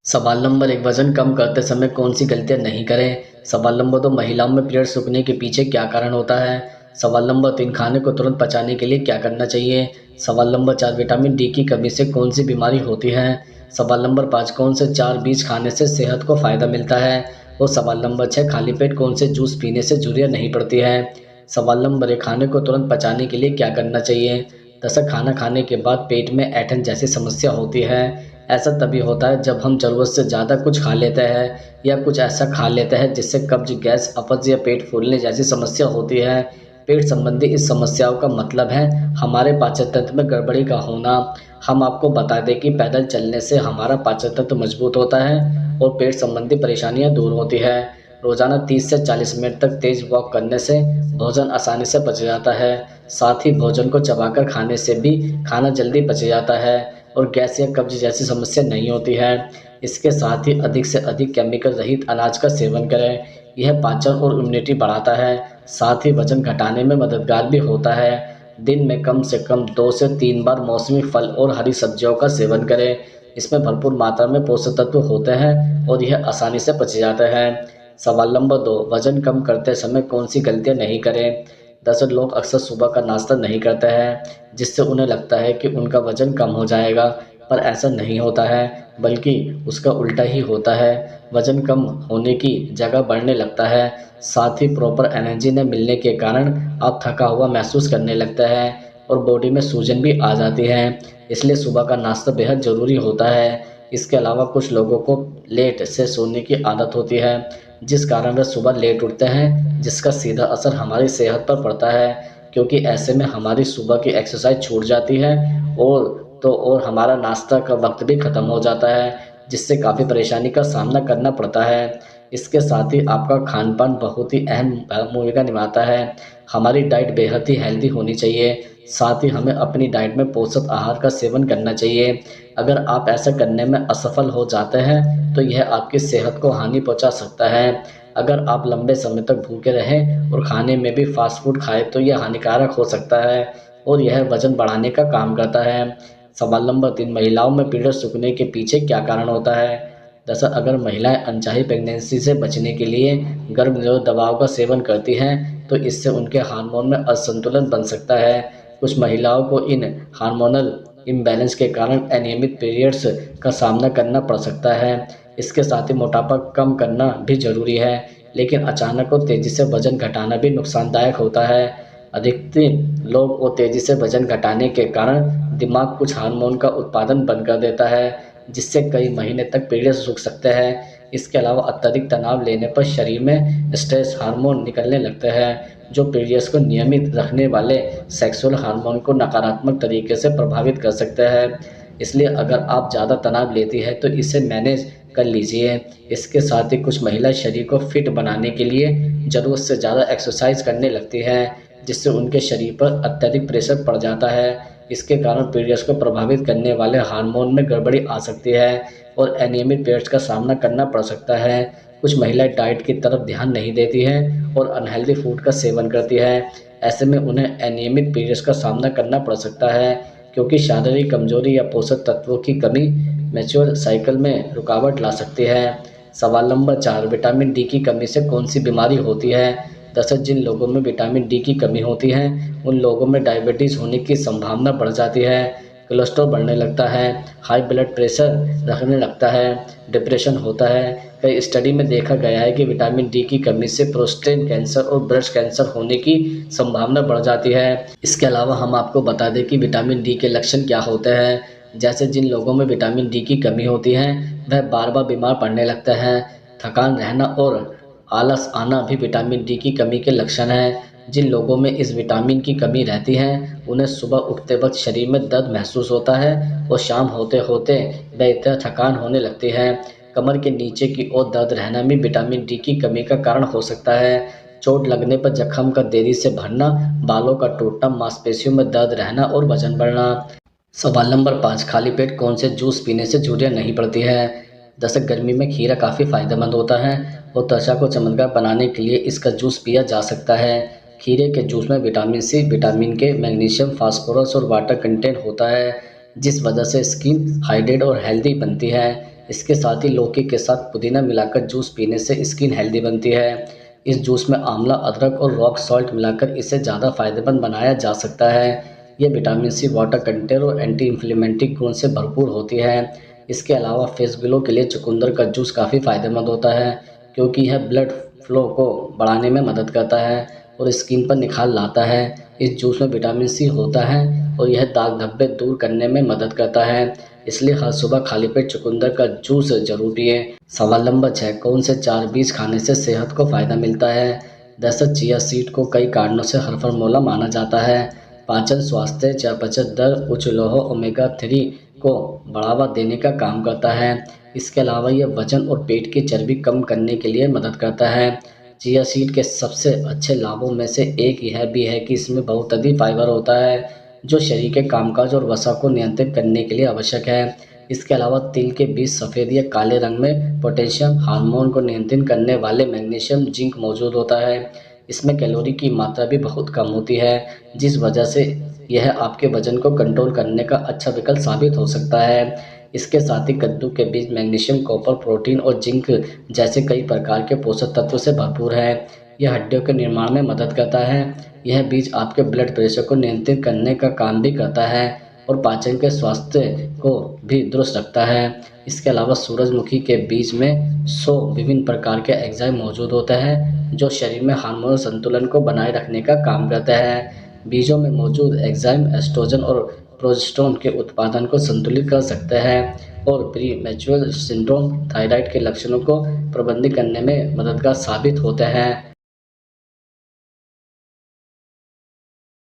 सवाल नंबर 1, वजन कम करते समय कौन सी गलतियां नहीं करें। सवाल नंबर 2, महिलाओं में पीरियड्स रुकने के पीछे क्या कारण होता है। सवाल नंबर 3, खाने को तुरंत पचाने के लिए क्या करना चाहिए। सवाल नंबर 4, विटामिन डी की कमी से कौन सी बीमारी होती है। सवाल नंबर 5, कौन से 4 बीज खाने से सेहत को फ़ायदा मिलता है। और सवाल नंबर 6, खाली पेट कौन से जूस पीने से झुर्रियाँ नहीं पड़ती है। सवाल नंबर 1, खाने को तुरंत पचाने के लिए क्या करना चाहिए। दरअसल खाना खाने के बाद पेट में ऐंठन जैसी समस्या होती है। ऐसा तभी होता है जब हम ज़रूरत से ज़्यादा कुछ खा लेते हैं या कुछ ऐसा खा लेते हैं जिससे कब्ज, गैस, अपच या पेट फूलने जैसी समस्या होती है। पेट संबंधी इस समस्याओं का मतलब है हमारे पाचन तंत्र में गड़बड़ी का होना। हम आपको बता दें कि पैदल चलने से हमारा पाचन तंत्र मजबूत होता है और पेट संबंधी परेशानियां दूर होती है। रोजाना 30 से 40 मिनट तक तेज वॉक करने से भोजन आसानी से पच जाता है। साथ ही भोजन को चबाकर खाने से भी खाना जल्दी पच जाता है और गैस या कब्ज जैसी समस्या नहीं होती है। इसके साथ ही अधिक से अधिक केमिकल रहित अनाज का सेवन करें। यह पाचन और इम्यूनिटी बढ़ाता है, साथ ही वजन घटाने में मददगार भी होता है। दिन में कम से कम 2 से 3 बार मौसमी फल और हरी सब्जियों का सेवन करें। इसमें भरपूर मात्रा में पोषक तत्व होते हैं और यह आसानी से पच जाते हैं। सवाल नंबर 2, वजन कम करते समय कौन सी गलतियां नहीं करें। दरअसल लोग अक्सर सुबह का नाश्ता नहीं करते हैं, जिससे उन्हें लगता है कि उनका वजन कम हो जाएगा, पर ऐसा नहीं होता है, बल्कि उसका उल्टा ही होता है। वजन कम होने की जगह बढ़ने लगता है। साथ ही प्रॉपर एनर्जी न मिलने के कारण आप थका हुआ महसूस करने लगता है और बॉडी में सूजन भी आ जाती है। इसलिए सुबह का नाश्ता बेहद ज़रूरी होता है। इसके अलावा कुछ लोगों को लेट से सोने की आदत होती है, जिस कारण वे सुबह लेट उठते हैं, जिसका सीधा असर हमारी सेहत पर पड़ता है, क्योंकि ऐसे में हमारी सुबह की एक्सरसाइज छूट जाती है और हमारा नाश्ता का वक्त भी ख़त्म हो जाता है, जिससे काफ़ी परेशानी का सामना करना पड़ता है। इसके साथ ही आपका खान-पान बहुत ही अहम भूमिका निभाता है। हमारी डाइट बेहद ही हेल्दी होनी चाहिए, साथ ही हमें अपनी डाइट में पोषक आहार का सेवन करना चाहिए। अगर आप ऐसा करने में असफल हो जाते हैं, तो यह आपकी सेहत को हानि पहुंचा सकता है। अगर आप लंबे समय तक भूखे रहें और खाने में भी फास्ट फूड खाएं, तो यह हानिकारक हो सकता है और यह वजन बढ़ाने का काम करता है। सवाल नंबर 3, महिलाओं में पीरियड्स रुकने के पीछे क्या कारण होता है। दरअसल अगर महिलाएं अनचाही प्रेगनेंसी से बचने के लिए गर्भ निरोधक दवाओं का सेवन करती हैं, तो इससे उनके हार्मोन में असंतुलन बन सकता है। कुछ महिलाओं को इन हार्मोनल इम्बैलेंस के कारण अनियमित पीरियड्स का सामना करना पड़ सकता है। इसके साथ ही मोटापा कम करना भी ज़रूरी है, लेकिन अचानक और तेज़ी से वजन घटाना भी नुकसानदायक होता है। अधिकतर लोग और तेज़ी से वजन घटाने के कारण दिमाग कुछ हार्मोन का उत्पादन बंद कर देता है, जिससे कई महीने तक पीरियड्स रुक सकते हैं। इसके अलावा अत्यधिक तनाव लेने पर शरीर में स्ट्रेस हार्मोन निकलने लगते हैं, जो पीरियड्स को नियमित रखने वाले सेक्सुअल हार्मोन को नकारात्मक तरीके से प्रभावित कर सकते हैं। इसलिए अगर आप ज़्यादा तनाव लेती है तो इसे मैनेज कर लीजिए। इसके साथ ही कुछ महिलाएं शरीर को फिट बनाने के लिए ज़रूरत से ज़्यादा एक्सरसाइज करने लगती हैं, जिससे उनके शरीर पर अत्यधिक प्रेशर पड़ जाता है। इसके कारण पीरियड्स को प्रभावित करने वाले हार्मोन में गड़बड़ी आ सकती है और अनियमित पीरियड्स का सामना करना पड़ सकता है। कुछ महिलाएं डाइट की तरफ ध्यान नहीं देती हैं और अनहेल्दी फूड का सेवन करती है। ऐसे में उन्हें अनियमित पीरियड्स का सामना करना पड़ सकता है, क्योंकि शारीरिक कमजोरी या पोषक तत्वों की कमी मैच्योर साइकिल में रुकावट ला सकती है। सवाल नंबर 4, विटामिन डी की कमी से कौन सी बीमारी होती है। दरअसल जिन लोगों में विटामिन डी की कमी होती है, उन लोगों में डायबिटीज़ होने की संभावना बढ़ जाती है, कोलेस्ट्रॉल बढ़ने लगता है, हाई ब्लड प्रेशर रखने लगता है, डिप्रेशन होता है। कई स्टडी में देखा गया है कि विटामिन डी की कमी से प्रोस्टेट कैंसर और ब्रेस्ट कैंसर होने की संभावना बढ़ जाती है। इसके अलावा हम आपको बता दें कि विटामिन डी के लक्षण क्या होते हैं। जैसे जिन लोगों में विटामिन डी की कमी होती है, वह बार बार बीमार पड़ने लगते हैं, थकान रहना और आलस आना भी विटामिन डी की कमी के लक्षण हैं। जिन लोगों में इस विटामिन की कमी रहती है, उन्हें सुबह उठते वक्त शरीर में दर्द महसूस होता है और शाम होते होते बेहतर थकान होने लगती है। कमर के नीचे की ओर दर्द रहना भी विटामिन डी की कमी का कारण हो सकता है। चोट लगने पर जख्म का देरी से भरना, बालों का टूटना, मांसपेशियों में दर्द रहना और वजन बढ़ना। सवाल नंबर 5, खाली पेट कौन से जूस पीने से झुर्रियाँ नहीं पड़ती है। दरअसल गर्मी में खीरा काफ़ी फायदेमंद होता है और त्वचा को चमकदार बनाने के लिए इसका जूस पिया जा सकता है। खीरे के जूस में विटामिन सी, विटामिन के, मैग्नीशियम, फास्फोरस और वाटर कंटेंट होता है, जिस वजह से स्किन हाइड्रेट और हेल्दी बनती है। इसके साथ ही लौकी के साथ पुदीना मिलाकर जूस पीने से स्किन हेल्दी बनती है। इस जूस में आंवला, अदरक और रॉक सॉल्ट मिलाकर इसे ज़्यादा फायदेमंद बनाया जा सकता है। ये विटामिन सी, वाटर कंटेंट और एंटी इन्फ्लेमेटरी गुण से भरपूर होती है। इसके अलावा फेस ग्लो के लिए चुकंदर का जूस काफ़ी फायदेमंद होता है, क्योंकि यह ब्लड फ्लो को बढ़ाने में मदद करता है और स्किन पर निखार लाता है। इस जूस में विटामिन सी होता है और यह दाग धब्बे दूर करने में मदद करता है, इसलिए हर सुबह खाली पेट चुकंदर का जूस जरूर पिए। सवाल नंबर 6, कौन से 4 बीज खाने से सेहत को फायदा मिलता है? दरअसल चिया सीड को कई कारणों से हरफरमौला माना जाता है। पाचन, स्वास्थ्य, चयापचय दर, उच्च लौह ओमेगा 3 को बढ़ावा देने का काम करता है। इसके अलावा यह वजन और पेट की चर्बी कम करने के लिए मदद करता है। चिया सीड के सबसे अच्छे लाभों में से एक यह भी है कि इसमें बहुत अधिक फाइबर होता है, जो शरीर के कामकाज और वसा को नियंत्रित करने के लिए आवश्यक है। इसके अलावा तिल के बीज सफ़ेद या काले रंग में पोटेशियम हार्मोन को नियंत्रित करने वाले मैग्नीशियम, जिंक मौजूद होता है। इसमें कैलोरी की मात्रा भी बहुत कम होती है, जिस वजह से यह आपके वजन को कंट्रोल करने का अच्छा विकल्प साबित हो सकता है। इसके साथ ही कद्दू के बीज मैग्नीशियम, कॉपर, प्रोटीन और जिंक जैसे कई प्रकार के पोषक तत्व से भरपूर है। यह हड्डियों के निर्माण में मदद करता है। यह बीज आपके ब्लड प्रेशर को नियंत्रित करने का काम भी करता है और पाचन के स्वास्थ्य को भी दुरुस्त रखता है। इसके अलावा सूरजमुखी के बीज में 100 विभिन्न प्रकार के एंजाइम मौजूद होते हैं, जो शरीर में हार्मोनल संतुलन को बनाए रखने का काम करते हैं। बीजों में मौजूद एंजाइम एस्ट्रोजन और प्रोजेस्टेरोन के उत्पादन को संतुलित कर सकते हैं और प्रीमेच्योर सिंड्रोम, थायराइड के लक्षणों को प्रबंधित करने में मददगार साबित होते हैं।